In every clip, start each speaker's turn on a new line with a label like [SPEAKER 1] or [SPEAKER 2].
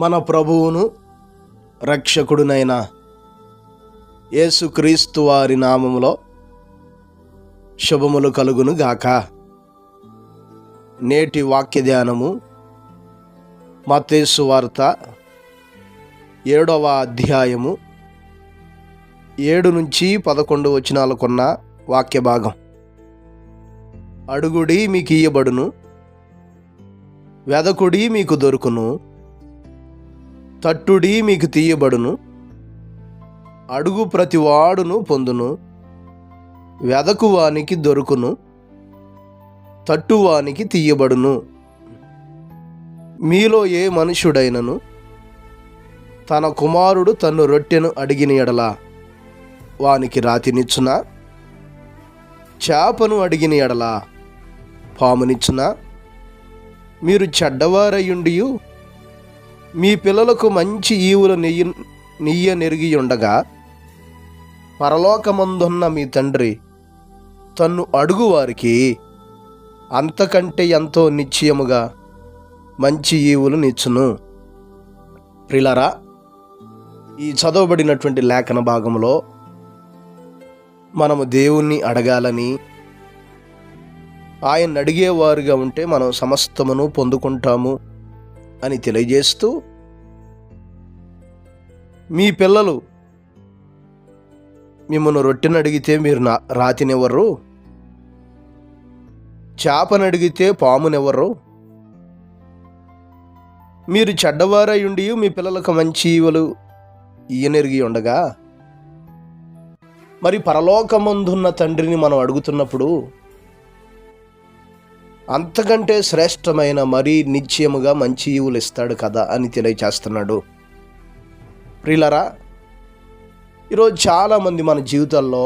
[SPEAKER 1] మన ప్రభువును రక్షకుడునైన యేసుక్రీస్తు వారి నామములో శుభములు కలుగును గాక. నేటి వాక్య ధ్యానము మత్తయి సువార్త 7వ అధ్యాయము 7 నుంచి 11 వచనాలకున్న వాక్య భాగం. అడుగుడి మీకు ఇయ్యబడును, వెదకుడి మీకు దొరుకును, తట్టుడి మీకు తీయబడును. అడుగు ప్రతివాడును పొందును, వెదకువానికి దొరుకును, తట్టువానికి తీయబడును. మీలో ఏ మనుష్యుడైనను తన కుమారుడు తన్ను రొట్టెను అడిగిన ఎడల వానికి రాతినిచ్చునా? చేపను అడిగిన ఎడల పామునిచ్చునా? మీరు చెడ్డవారయుండియు మీ పిల్లలకు మంచి ఈవులు నెయ్య నెరిగి ఉండగా, పరలోకమందున్న మీ తండ్రి తన్ను అడుగువారికి అంతకంటే ఎంతో నిశ్చయముగా మంచి ఈవులు నిచ్చును. ప్రియులారా, ఈ చదవబడినటువంటి లేఖన భాగంలో మనము దేవుణ్ణి అడగాలని, ఆయన అడిగేవారుగా ఉంటే మనం సమస్తమును పొందుకుంటాము అని తెలియజేస్తూ, మీ పిల్లలు మిమ్మల్ని రొట్టెను అడిగితే మీరు రాతినెవ్వరు, చేపను అడిగితే పామునెవ్వరు. మీరు చెడ్డవారయుండి మీ పిల్లలకు మంచి ఈవులు ఇయ్యనెరిగి ఉండగా, మరి పరలోకమందున్న తండ్రిని మనం అడుగుతున్నప్పుడు అంతకంటే శ్రేష్టమైన మరీ నిశ్చయముగా మంచి ఈవులు ఇస్తాడు కదా అని తెలియచేస్తున్నాడు. ప్రియులారా, ఈరోజు చాలామంది మన జీవితాల్లో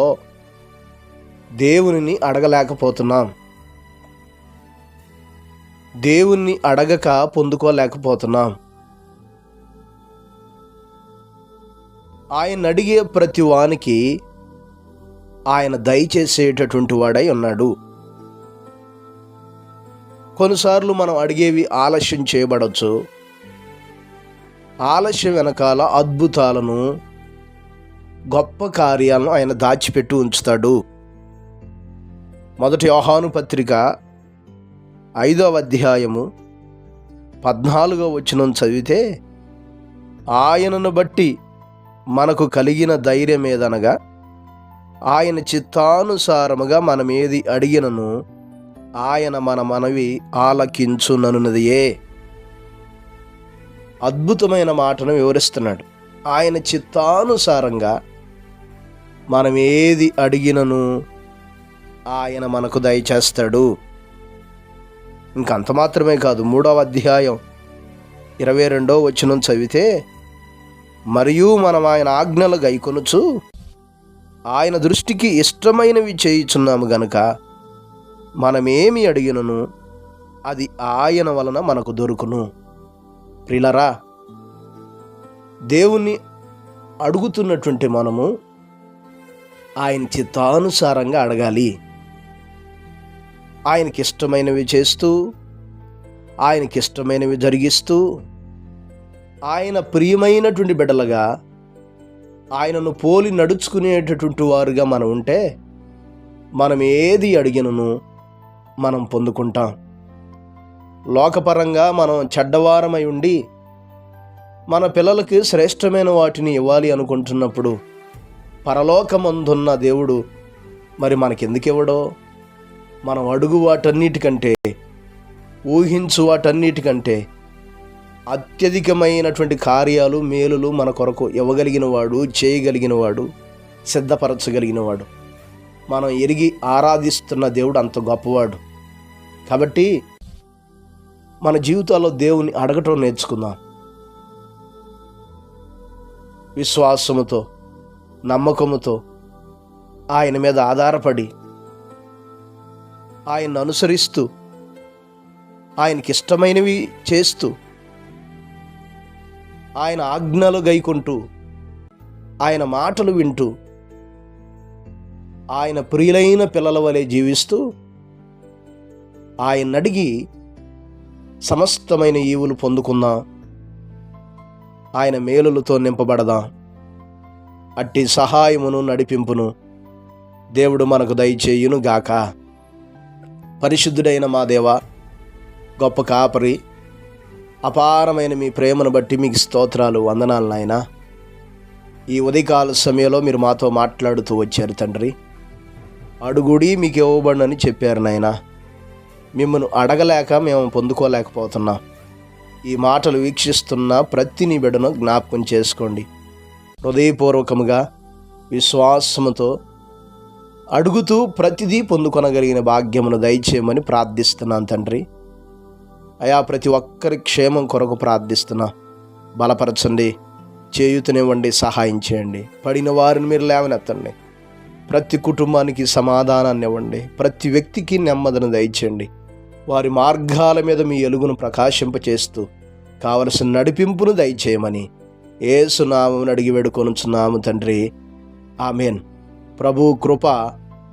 [SPEAKER 1] దేవునిని అడగలేకపోతున్నాం, దేవుణ్ణి అడగక పొందుకోలేకపోతున్నాం. ఆయన అడిగే ప్రతి వానికి ఆయన దయచేసేటటువంటి వాడై ఉన్నాడు. కొన్నిసార్లు మనం అడిగేవి ఆలస్యం చేయబడవచ్చు. ఆలస్యం వెనకాల అద్భుతాలను, గొప్ప కార్యాలను ఆయన దాచిపెట్టి ఉంచుతాడు. 1 యోహాను పత్రిక 5వ అధ్యాయము 14వ వచనం చదివితే, ఆయనను బట్టి మనకు కలిగిన ధైర్యం ఏదనగా, ఆయన చిత్తానుసారముగా మనమేది అడిగినను ఆయన మన మనవి ఆలకించుననున్నదియే. అద్భుతమైన మాటను వివరిస్తున్నాడు. ఆయన చిత్తానుసారంగా మనం ఏది అడిగినను ఆయన మనకు దయచేస్తాడు. ఇంకంత మాత్రమే కాదు, 3వ అధ్యాయం 22వ వచనం చదివితే, మరియు మనం ఆయన ఆజ్ఞలు గైకొనుచు ఆయన దృష్టికి ఇష్టమైనవి చేయుచున్నాము గనుక మనమేమి అడిగినను అది ఆయన వలన మనకు దొరుకును. ప్రియులారా, దేవుణ్ణి అడుగుతున్నటువంటి మనము ఆయన చిత్తానుసారంగా అడగాలి. ఆయనకి ఇష్టమైనవి చేస్తూ, ఆయనకి ఇష్టమైనవి జరిగిస్తూ, ఆయన ప్రియమైనటువంటి బిడ్డలుగా ఆయనను పోలి నడుచుకునేటటువంటి వారుగా మనం ఉంటే, మనం ఏది అడిగినను మనం పొందుకుంటాం. లోకపరంగా మనం చెడ్డవారమై ఉండి మన పిల్లలకి శ్రేష్టమైన వాటిని ఇవ్వాలి అనుకుంటున్నప్పుడు, పరలోకమందున్న దేవుడు మరి మనకెందుకు ఇవ్వడో? మనం అడుగు వాటన్నిటికంటే, ఊహించు వాటన్నిటికంటే అత్యధికమైనటువంటి కార్యాలు, మేలులు మన కొరకు ఇవ్వగలిగిన వాడు, చేయగలిగిన వాడు, సిద్ధపరచగలిగిన వాడు, మనం ఎరిగి ఆరాధిస్తున్న దేవుడు అంత గొప్పవాడు. కాబట్టి మన జీవితాల్లో దేవుని అడగటం నేర్చుకుందాం. విశ్వాసముతో, నమ్మకముతో ఆయన మీద ఆధారపడి, ఆయన్ని అనుసరిస్తూ, ఆయనకి ఇష్టమైనవి చేస్తూ, ఆయన ఆజ్ఞలు గైకుంటూ, ఆయన మాటలు వింటూ, ఆయన ప్రియులైన పిల్లల వలె జీవిస్తూ, ఆయన అడిగి సమస్తమైన ఈవులు పొందుకుందాం. ఆయన మేలులతో నింపబడదాం. అట్టి సహాయమును నడిపింపును దేవుడు మనకు దయచేయును గాక. పరిశుద్ధుడైన మా దేవా, గొప్ప కాపరి, అపారమైన మీ ప్రేమను బట్టి మీకు స్తోత్రాలు, వందనాలు నాయనా. ఈ ఉదయకాల సమయంలో మీరు మాతో మాట్లాడుతూ వచ్చారు తండ్రి. అడుగుడి మీకు ఇవ్వబడనని చెప్పారు నాయనా. మిమ్మల్ని అడగలేక మేము పొందుకోలేకపోతున్నాం. ఈ మాటలు వీక్షిస్తున్న ప్రతి నీ బిడ్డను జ్ఞాపకం చేసుకోండి. హృదయపూర్వకముగా విశ్వాసముతో అడుగుతూ ప్రతిదీ పొందుకొనగలిగిన భాగ్యమును దయచేయమని ప్రార్థిస్తున్నాను తండ్రి. అయా, ప్రతి ఒక్కరి క్షేమం కొరకు ప్రార్థిస్తున్నా. బలపరచండి, చేయూతనివ్వండి, సహాయం చేయండి. పడిన వారిని మీరు లేవనెత్తండి. ప్రతి కుటుంబానికి సమాధానాన్ని ఇవ్వండి. ప్రతి వ్యక్తికి నెమ్మదిని దయచేయండి. వారి మార్గాల మీద మీ వెలుగును ప్రకాశింపచేస్తూ కావలసిన నడిపింపును దయచేయమని యేసు నామమున అడిగి వేడుకొనుచున్నాము తండ్రి. ఆమేన్. ప్రభు కృప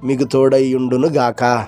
[SPEAKER 1] మీకు తోడై ఉండును గాక.